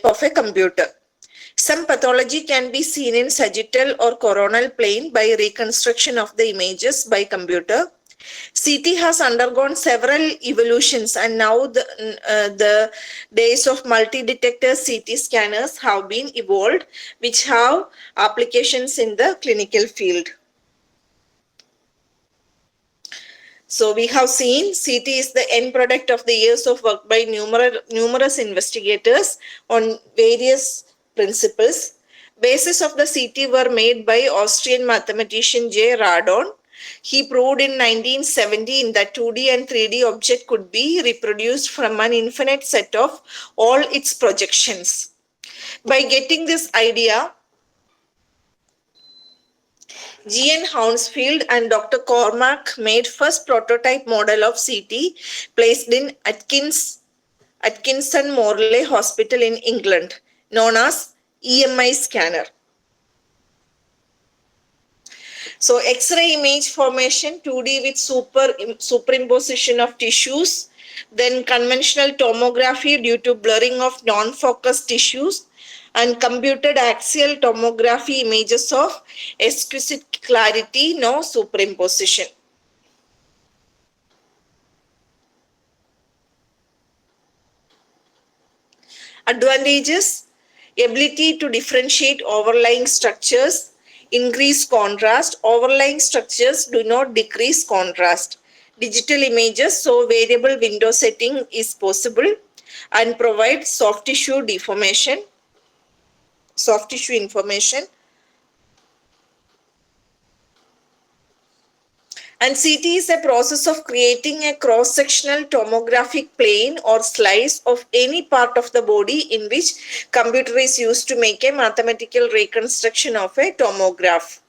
of a computer. Some pathology can be seen in sagittal or coronal plane by reconstruction of the images by computer. CT has undergone several evolutions, and now the days of multi-detector CT scanners have been evolved, which have applications in the clinical field. So we have seen CT is the end product of the years of work by numerous investigators on various principles. Basis of the CT were made by Austrian mathematician J. Radon. He proved in 1917 that 2D and 3D object could be reproduced from an infinite set of all its projections. By getting this idea, G.N. Hounsfield and Dr. Cormack made first prototype model of CT placed in Atkinson Morley Hospital in England, known as EMI scanner. So X-ray image formation 2D with superimposition of tissues, then conventional tomography due to blurring of non-focused tissues, and computed axial tomography images of exquisite clarity, no superimposition. Advantages: ability to differentiate overlying structures, increase contrast. Overlying structures do not decrease contrast. Digital images, so variable window setting is possible and provide soft tissue information. And CT is a process of creating a cross-sectional tomographic plane or slice of any part of the body in which computer is used to make a mathematical reconstruction of a tomograph.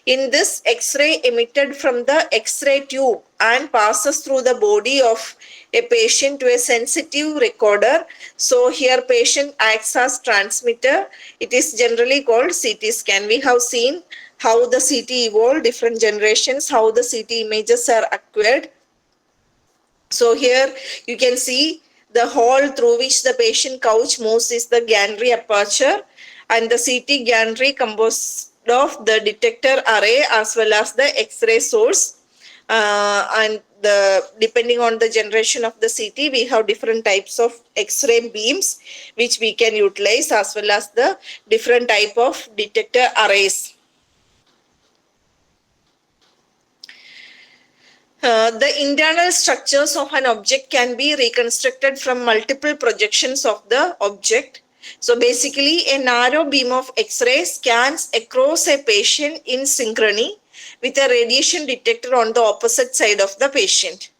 In this, X-ray emitted from the X-ray tube and passes through the body of a patient to a sensitive recorder. So here patient acts as transmitter. It is generally called CT scan. We have seen how the CT evolved, different generations, how the CT images are acquired. So here you can see the hole through which the patient couch moves is the gantry aperture, and the CT gantry composed of the detector array as well as the X-ray source. And depending on the generation of the CT, we have different types of X-ray beams which we can utilize, as well as the different type of detector arrays. The internal structures of an object can be reconstructed from multiple projections of the object. So basically, a narrow beam of X-ray scans across a patient in synchrony with a radiation detector on the opposite side of the patient.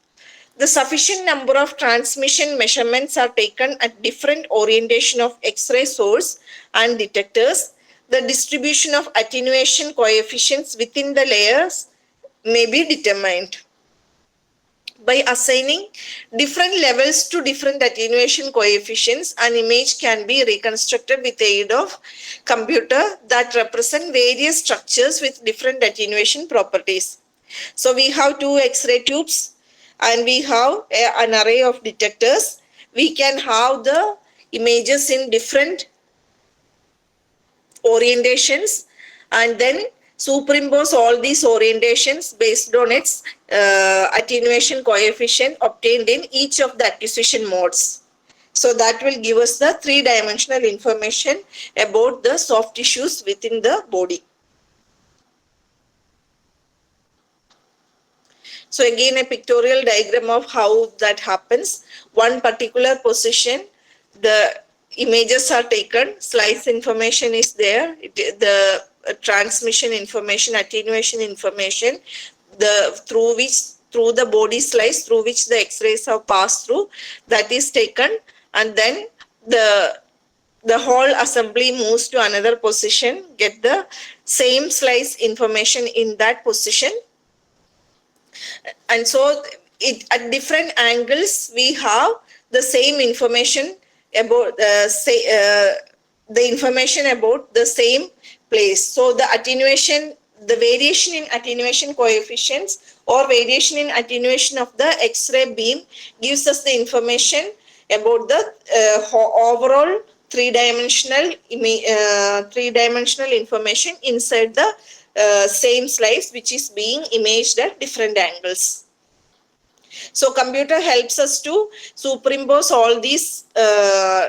The sufficient number of transmission measurements are taken at different orientation of X-ray source and detectors. The distribution of attenuation coefficients within the layers may be determined. By assigning different levels to different attenuation coefficients, an image can be reconstructed with the aid of computer that represent various structures with different attenuation properties. So we have two X-ray tubes and we have an array of detectors. We can have the images in different orientations and then superimpose all these orientations based on its attenuation coefficient obtained in each of the acquisition modes. So that will give us the three-dimensional information about the soft tissues within the body. So again, a pictorial diagram of how that happens. One particular position, the images are taken, slice information is there, the transmission information, attenuation information, through the body slice through which the X-rays have passed through, that is taken, and then the whole assembly moves to another position, get the same slice information in that position. And so at different angles we have the same information about the information about the same place. So the attenuation, the variation in attenuation coefficients or variation in attenuation of the X-ray beam gives us the information about the overall three-dimensional information inside the same slice, which is being imaged at different angles. So computer helps us to superimpose all these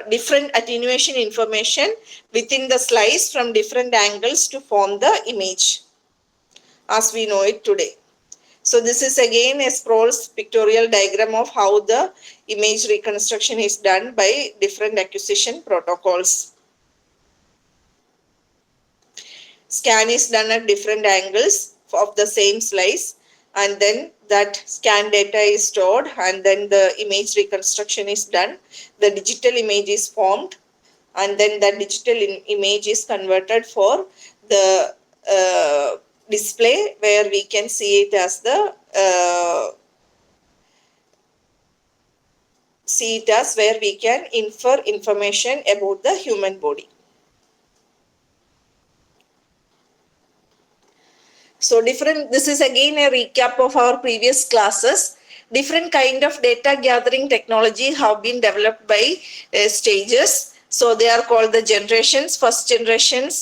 different attenuation information within the slice from different angles to form the image as we know it today. So this is again a Sproul's pictorial diagram of how the image reconstruction is done by different acquisition protocols. Scan is done at different angles of the same slice, and then that scan data is stored, and then the image reconstruction is done. The digital image is formed, and then that digital image is converted for the display, where we can see it as the where we can infer information about the human body. So this is again a recap of our previous classes. Different kind of data gathering technology have been developed by stages. So they are called the generations. First generation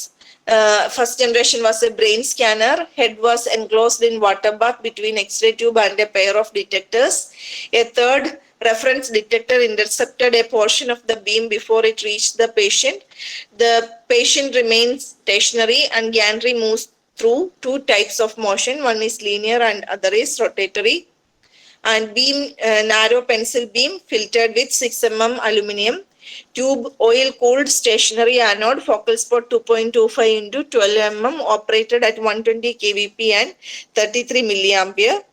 was a brain scanner. Head was enclosed in water bath between X-ray tube and a pair of detectors. A third reference detector intercepted a portion of the beam before it reached the patient. The patient remains stationary and gantry moves through two types of motion. One is linear and other is rotatory. And beam, narrow pencil beam filtered with 6 mm aluminum. Tube oil cooled stationary anode, focal spot 2.25 into 12 mm, operated at 120 kVp and 33 milliampere.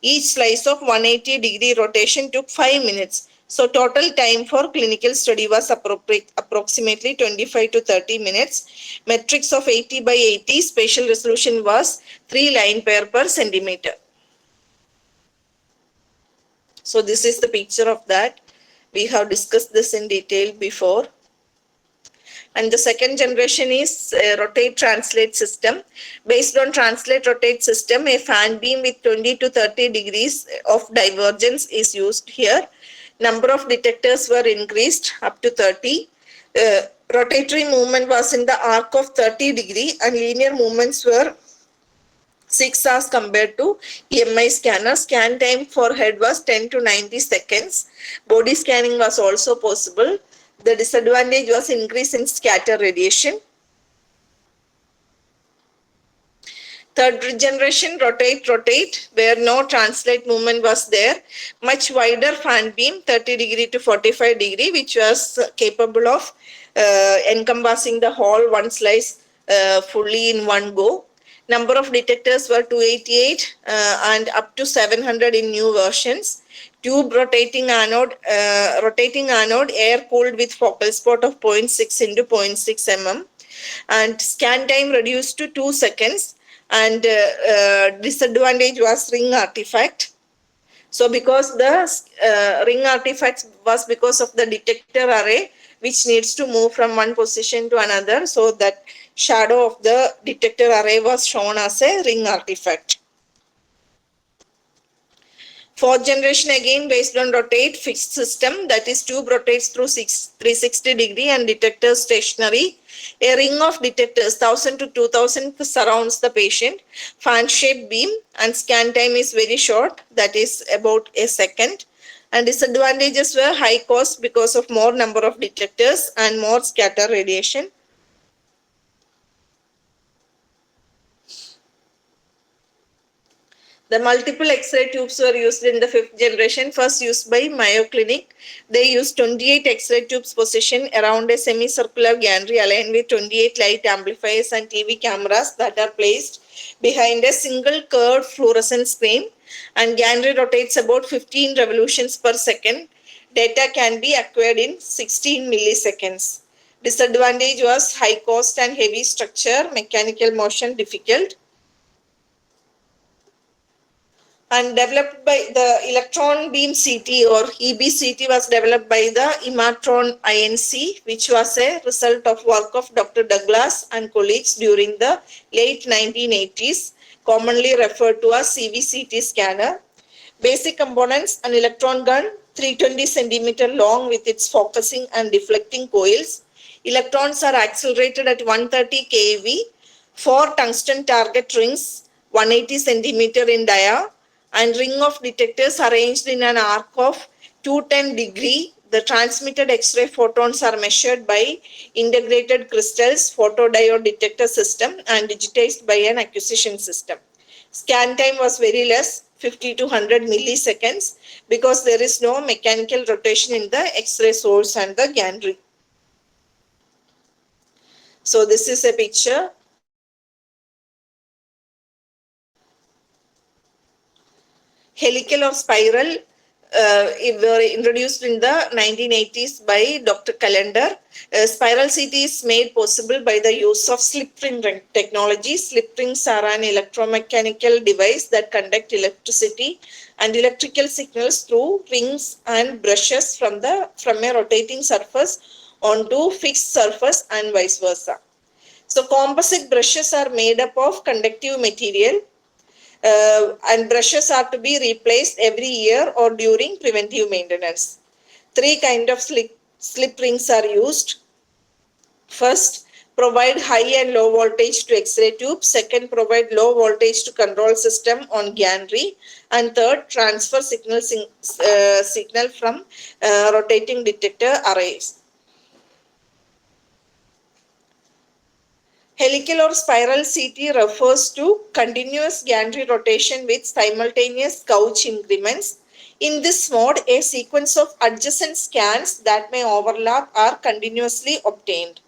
Each slice of 180-degree rotation took 5 minutes. So total time for clinical study was approximately 25 to 30 minutes. Metrics of 80 by 80, spatial resolution was 3 line pair per centimeter. So this is the picture of that. We have discussed this in detail before. And the second generation is a rotate translate system. Based on translate rotate system, a fan beam with 20 to 30 degrees of divergence is used here. Number of detectors were increased up to 30. Rotatory movement was in the arc of 30 degree and linear movements were 6 hours compared to EMI scanner. Scan time for head was 10 to 90 seconds. Body scanning was also possible. The disadvantage was increase in scatter radiation. Third generation rotate, where no translate movement was there. Much wider fan beam, 30 degree to 45 degree, which was capable of encompassing the whole one slice fully in one go. Number of detectors were 288 and up to 700 in new versions. Tube rotating anode, air cooled with focal spot of 0.6 into 0.6 mm. And scan time reduced to 2 seconds. And disadvantage was ring artifact. So because the ring artifact was because of the detector array, which needs to move from one position to another, so that shadow of the detector array was shown as a ring artifact. Fourth generation again based on rotate fixed system, that is tube rotates through 360 degree and detector stationary. A ring of detectors 1000 to 2000 surrounds the patient. Fan shaped beam and scan time is very short, that is about a second. And disadvantages were high cost because of more number of detectors and more scatter radiation. The multiple X-ray tubes were used in the fifth generation, first used by Mayo Clinic. They used 28 X-ray tubes positioned around a semicircular gantry aligned with 28 light amplifiers and TV cameras that are placed behind a single curved fluorescent screen, and gantry rotates about 15 revolutions per second. Data can be acquired in 16 milliseconds. Disadvantage was high cost and heavy structure, mechanical motion difficult. And developed by the electron beam CT or EBCT was developed by the Imatron INC, which was a result of work of Dr. Douglas and colleagues during the late 1980s, commonly referred to as CVCT scanner. Basic components: an electron gun, 320 centimeter long with its focusing and deflecting coils. Electrons are accelerated at 130 keV. 4 tungsten target rings, 180 centimeter in dia, and ring of detectors arranged in an arc of 210 degree. The transmitted X-ray photons are measured by integrated crystals, photodiode detector system, and digitized by an acquisition system. Scan time was very less, 50 to 100 milliseconds, because there is no mechanical rotation in the X-ray source and the gantry. So this is a picture. Helical or spiral were introduced in the 1980s by Dr. Calendar. Spiral CT is made possible by the use of slip ring technology. Slip rings are an electromechanical device that conduct electricity and electrical signals through rings and brushes from a rotating surface onto fixed surface and vice versa. So composite brushes are made up of conductive material, and brushes are to be replaced every year or during preventive maintenance. Three kind of slip rings are used. First, provide high and low voltage to X-ray tube. Second, provide low voltage to control system on gantry. And third, transfer signal from rotating detector arrays. Helical or spiral CT refers to continuous gantry rotation with simultaneous couch increments. In this mode, a sequence of adjacent scans that may overlap are continuously obtained.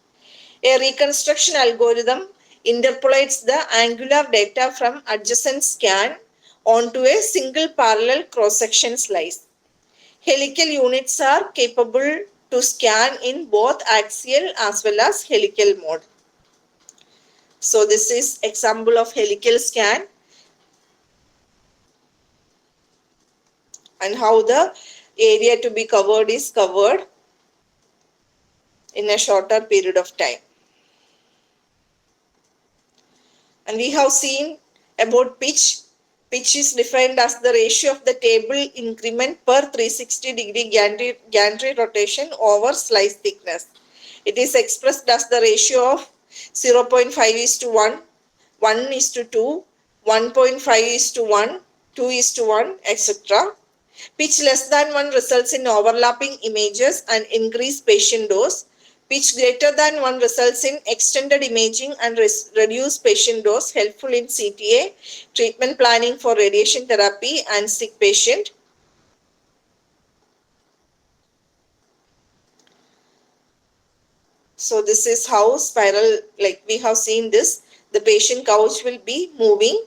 A reconstruction algorithm interpolates the angular data from adjacent scan onto a single parallel cross-section slice. Helical units are capable to scan in both axial as well as helical mode. So this is example of helical scan and how the area to be covered is covered in a shorter period of time. And we have seen about pitch. Pitch is defined as the ratio of the table increment per 360-degree gantry rotation over slice thickness. It is expressed as the ratio of 0.5 is to 1, 1 is to 2, 1.5 is to 1, 2 is to 1, etc. Pitch less than 1 results in overlapping images and increased patient dose. Pitch greater than 1 results in extended imaging and reduced patient dose, helpful in CTA, treatment planning for radiation therapy and sick patient. So this is how spiral, like we have seen this, the patient couch will be moving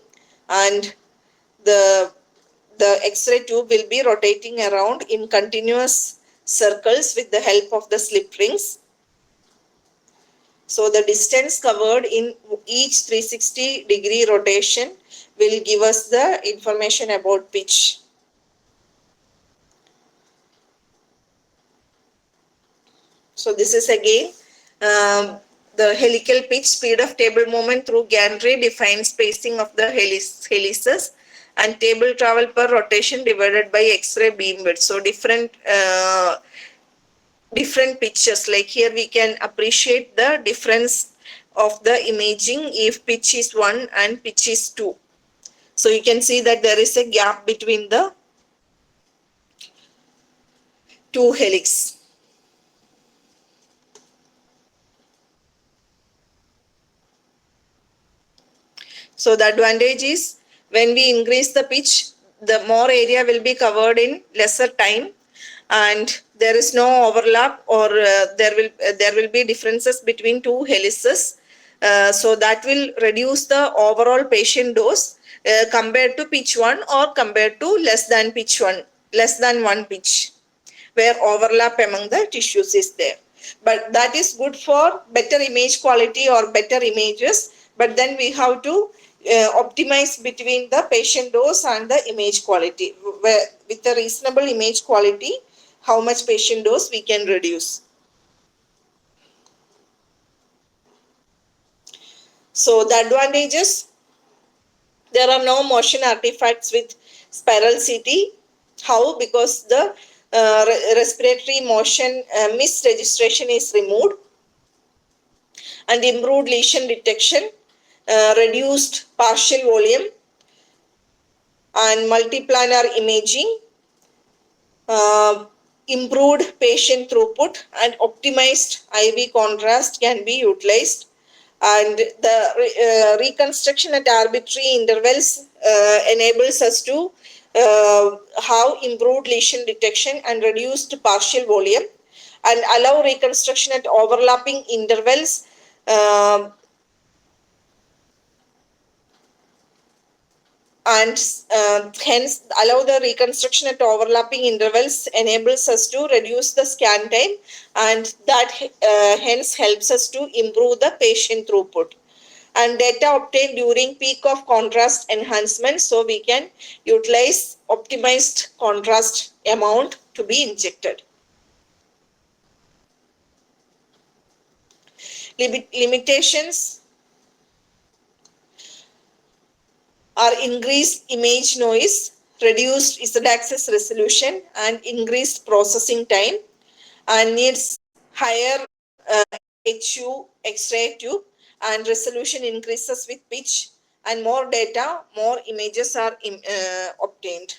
and the X-ray tube will be rotating around in continuous circles with the help of the slip rings. So the distance covered in each 360-degree rotation will give us the information about pitch. So this is again the helical pitch, speed of table movement through gantry, defined spacing of the helices, and table travel per rotation divided by X-ray beam width. So different pitches, like here we can appreciate the difference of the imaging if pitch is 1 and pitch is 2. So you can see that there is a gap between the two helix. So the advantage is when we increase the pitch, the more area will be covered in lesser time, and there is no overlap, or there will be differences between two helices. So that will reduce the overall patient dose compared to pitch 1 or compared to less than pitch 1, less than 1 pitch, where overlap among the tissues is there. But that is good for better image quality or better images. But then we have to optimize between the patient dose and the image quality. Where with a reasonable image quality, how much patient dose we can reduce. So the advantages, there are no motion artifacts with spiral CT. How? Because the respiratory motion misregistration is removed. and improved lesion detection, reduced partial volume, and multiplanar imaging, uh, improved patient throughput, and optimized IV contrast can be utilized. And the reconstruction at arbitrary intervals enables us to have improved lesion detection and reduced partial volume, and allow reconstruction at overlapping intervals, uh, and hence allow the reconstruction at overlapping intervals enables us to reduce the scan time, and that hence helps us to improve the patient throughput, and data obtained during peak of contrast enhancement, so we can utilize optimized contrast amount to be injected. Limitations are increased image noise, reduced Z-axis resolution, and increased processing time, and needs higher HU X-ray tube, and resolution increases with pitch, and more data, more images are obtained.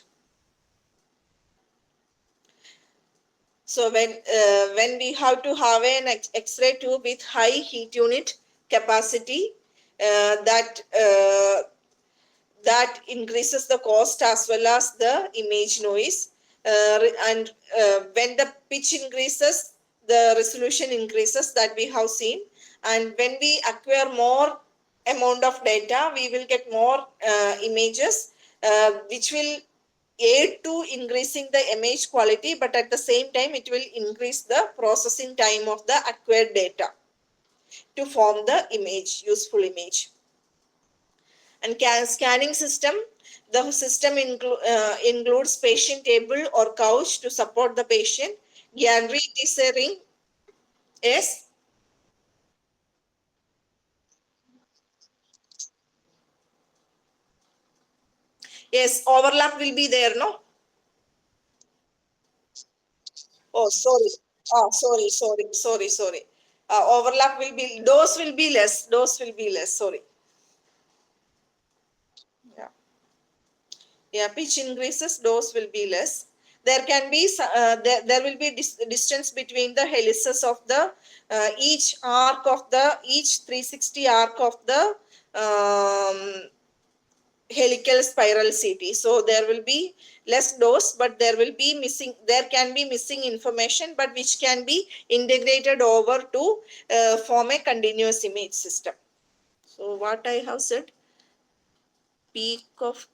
So when we have to have an X-ray tube with high heat unit capacity, that increases the cost as well as the image noise. And when the pitch increases, the resolution increases, that we have seen. And when we acquire more amount of data, we will get more images, which will aid to increasing the image quality, but at the same time it will increase the processing time of the acquired data to form the image, useful image. And scanning system, the system includes patient table or couch to support the patient. Gantry, it is a ring. Yes, yes, overlap will be there, no? Oh, sorry. Oh, sorry. Overlap will be, dose will be less, sorry. Yeah. Yeah, pitch increases, dose will be less. There can be there will be distance between the helices of the each arc of the each 360 arc of the helical spiral CT. So there will be less dose, but there will be missing. There can be missing information, but which can be integrated over to form a continuous image system. So what I have said, peak of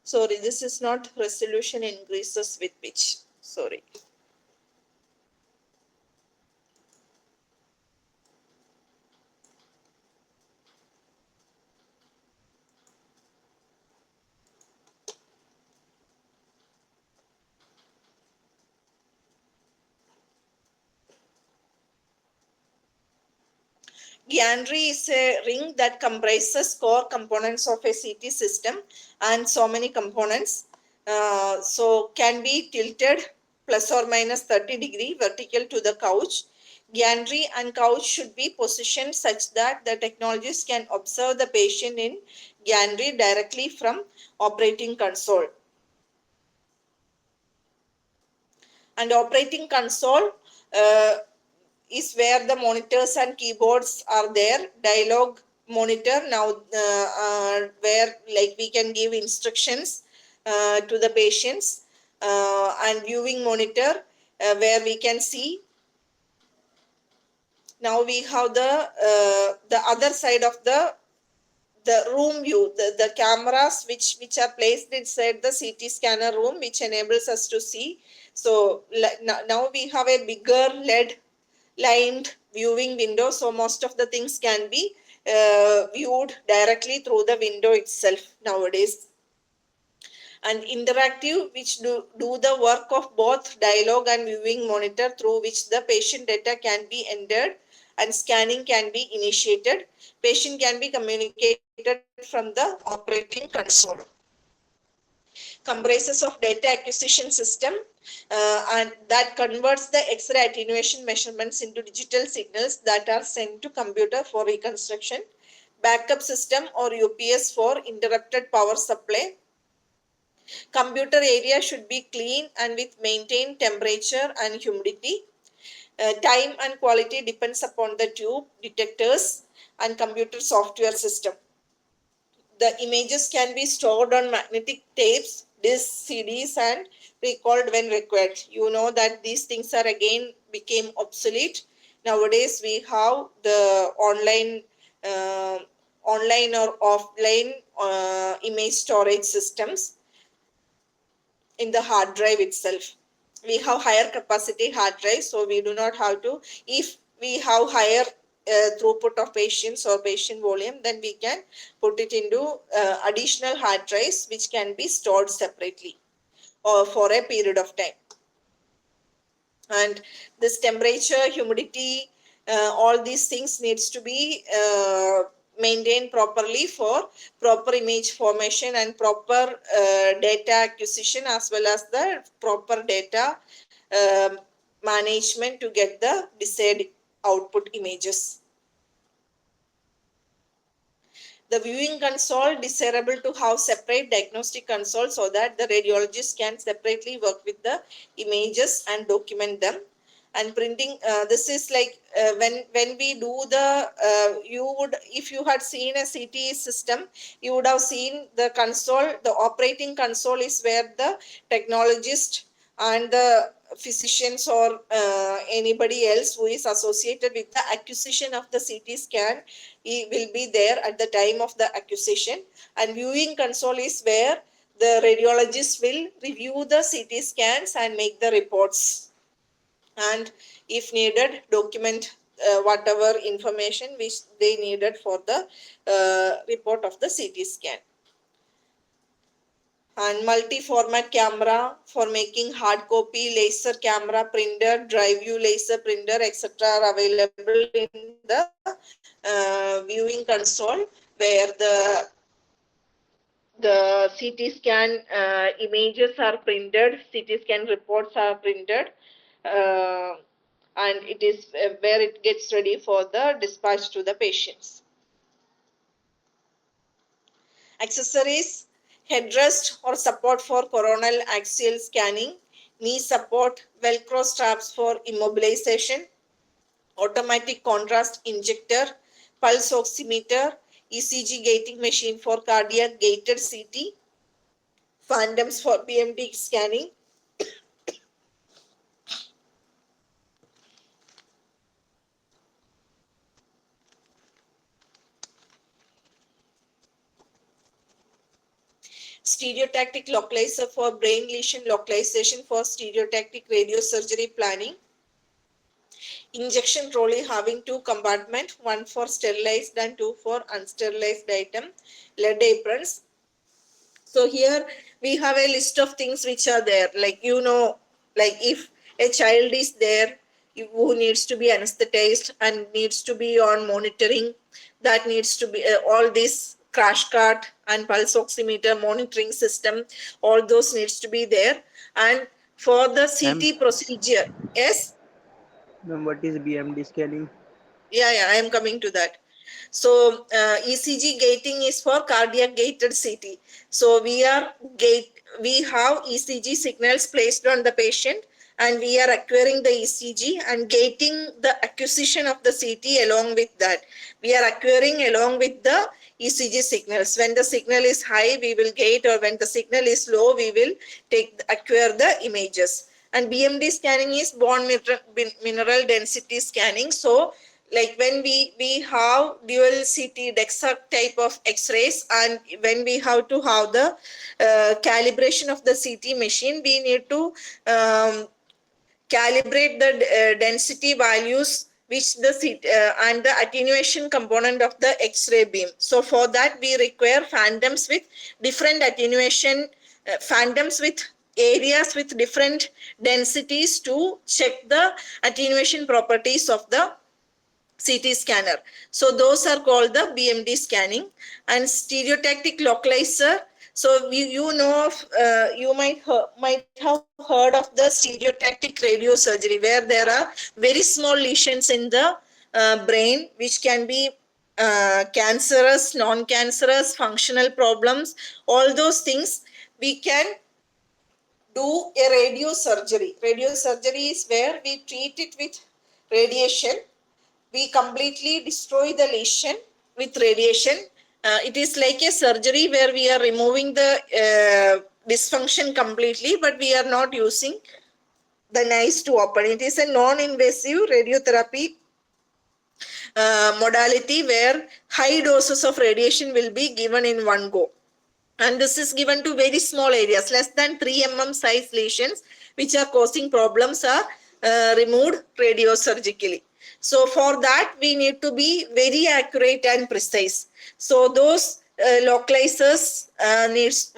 sorry, this is not resolution increases with pitch. Sorry. Gantry is a ring that comprises core components of a CT system, and so many components. So can be tilted plus or minus 30-degree vertical to the couch. Gantry and couch should be positioned such that the technologist can observe the patient in gantry directly from operating console. And operating console uh, is where the monitors and keyboards are there. Dialogue monitor, now where like we can give instructions to the patients, and viewing monitor, where we can see. Now we have the other side of the room view, the cameras which are placed inside the CT scanner room, which enables us to see. So now we have a bigger LED lined viewing window, so most of the things can be viewed directly through the window itself nowadays. And interactive, which do the work of both dialogue and viewing monitor, through which the patient data can be entered and scanning can be initiated. Patient can be communicated from the operating console. Comprises of data acquisition system and that converts the X-ray attenuation measurements into digital signals that are sent to computer for reconstruction. Backup system or UPS for interrupted power supply. Computer area should be clean and with maintained temperature and humidity. Time and quality depends upon the tube, detectors, and computer software system. The images can be stored on magnetic tapes, discs, CDs, and recalled when required. You know that these things are again became obsolete. Nowadays, we have the uh, online or offline image storage systems in the hard drive itself. We have higher capacity hard drive, so we do not have to, if we have higher throughput of patients or patient volume, then we can put it into additional hard drives which can be stored separately or for a period of time. And this temperature, humidity, all these things needs to be maintained properly for proper image formation and proper data acquisition, as well as the proper data um management to get the desired output images. The viewing console desirable to have separate diagnostic console so that the radiologist can separately work with the images and document them. And printing, this is like when we do the you would, if you had seen a CT system, you would have seen the console. The operating console is where the technologist and the physicians or anybody else who is associated with the acquisition of the CT scan, he will be there at the time of the acquisition. And viewing console is where the radiologist will review the CT scans and make the reports, and if needed document whatever information which they needed for the report of the CT scan. And multi-format camera for making hard copy, laser camera printer, drive view laser printer, etc. are available in the viewing console, where the CT scan images are printed, CT scan reports are printed, uh, and it is where it gets ready for the dispatch to the patients. Accessories: headrest or support for coronal axial scanning, knee support, Velcro straps for immobilization, automatic contrast injector, pulse oximeter, ECG gating machine for cardiac gated CT, phantoms for PMT scanning. Stereotactic localizer for brain lesion localization for stereotactic radiosurgery planning. Injection trolley having two compartments, one for sterilized and two for unsterilized item. Lead aprons. So here we have a list of things which are there. Like, you know, like if a child is there who needs to be anesthetized and needs to be on monitoring, that needs to be all this crash cart and pulse oximeter monitoring system, all those needs to be there. And for the Ma'am, CT procedure, yes. what is BMD scanning? Yeah, I am coming to that. So ECG gating is for cardiac gated CT. So we have ECG signals placed on the patient, and we are acquiring the ECG and gating the acquisition of the CT along with that. We are acquiring along with the ECG signals. When the signal is high, we will gate, or when the signal is low, we will acquire the images. And BMD scanning is bone mineral density scanning. So like when we have dual CT DEXA type of X-rays, and when we have to have the calibration of the CT machine, we need to calibrate the density values which the and the attenuation component of the X-ray beam. So for that we require phantoms with different attenuation, phantoms with areas with different densities to check the attenuation properties of the CT scanner. So those are called the BMD scanning. And stereotactic localizer. So you might have heard of the stereotactic radiosurgery, where there are very small lesions in the brain, which can be cancerous, non-cancerous, functional problems, all those things. We can do a radiosurgery. Radiosurgery is where we treat it with radiation. We completely destroy the lesion with radiation. It is like a surgery where we are removing the dysfunction completely, but we are not using the knives to open. It is a non-invasive radiotherapy modality where high doses of radiation will be given in one go. And this is given to very small areas, less than 3 mm size lesions, which are causing problems, are removed radiosurgically. So for that, we need to be very accurate and precise. So those localizers needs,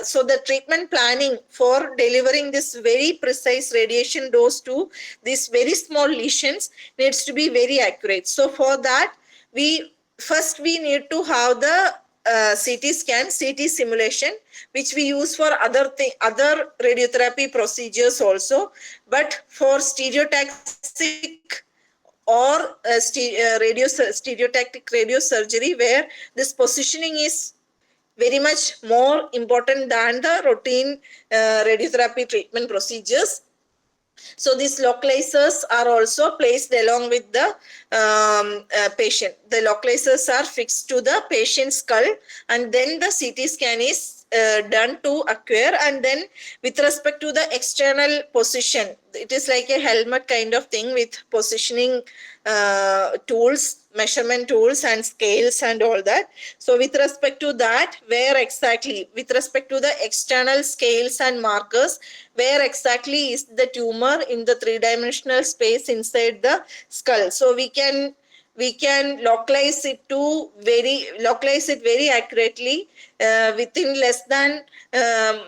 so the treatment planning for delivering this very precise radiation dose to these very small lesions needs to be very accurate. So for that, we need to have the CT scan, CT simulation, which we use for other radiotherapy procedures also. But for stereotactic or stereotactic radiosurgery, where this positioning is very much more important than the routine radiotherapy treatment procedures. So these localizers are also placed along with the patient. The localizers are fixed to the patient's skull, and then the CT scan is done to acquire. And then with respect to the external position, it is like a helmet kind of thing with positioning tools, measurement tools and scales and all that. So with respect to that, where exactly, with respect to the external scales and markers, where exactly is the tumor in the three-dimensional space inside the skull. So we can localize it very accurately within less than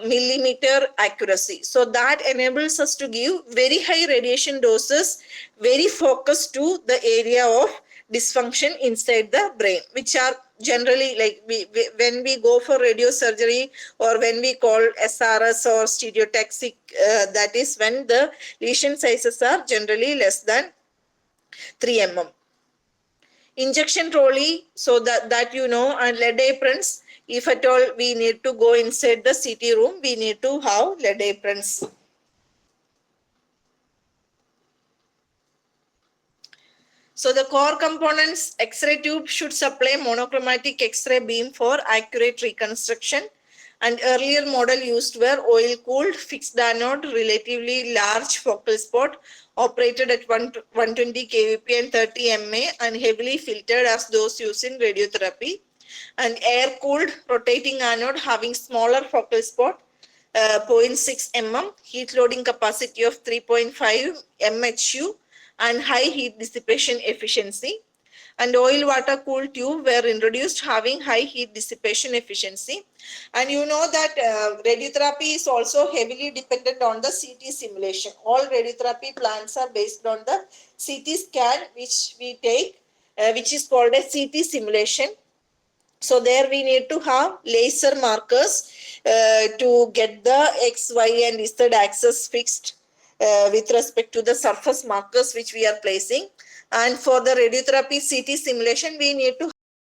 millimeter accuracy. So that enables us to give very high radiation doses, very focused to the area of dysfunction inside the brain, which are generally, like when we go for radiosurgery or when we call SRS or stereotaxic, that is when the lesion sizes are generally less than 3 mm. Injection trolley, so that and lead aprons. If at all we need to go inside the CT room, we need to have lead aprons. So the core components: X-ray tube should supply monochromatic X-ray beam for accurate reconstruction. And earlier model used were oil-cooled fixed anode, relatively large focal spot, operated at 120 kVp and 30 mA, and heavily filtered as those used in radiotherapy. And air-cooled rotating anode having smaller focal spot, 0.6 mm, heat loading capacity of 3.5 mHu, and high heat dissipation efficiency. And oil water cooled tube were introduced having high heat dissipation efficiency. And you know that radiotherapy is also heavily dependent on the CT simulation. All radiotherapy plans are based on the CT scan, which we take, which is called a CT simulation. So there we need to have laser markers to get the X, Y and Z axis fixed with respect to the surface markers which we are placing. And for the radiotherapy CT simulation, we need to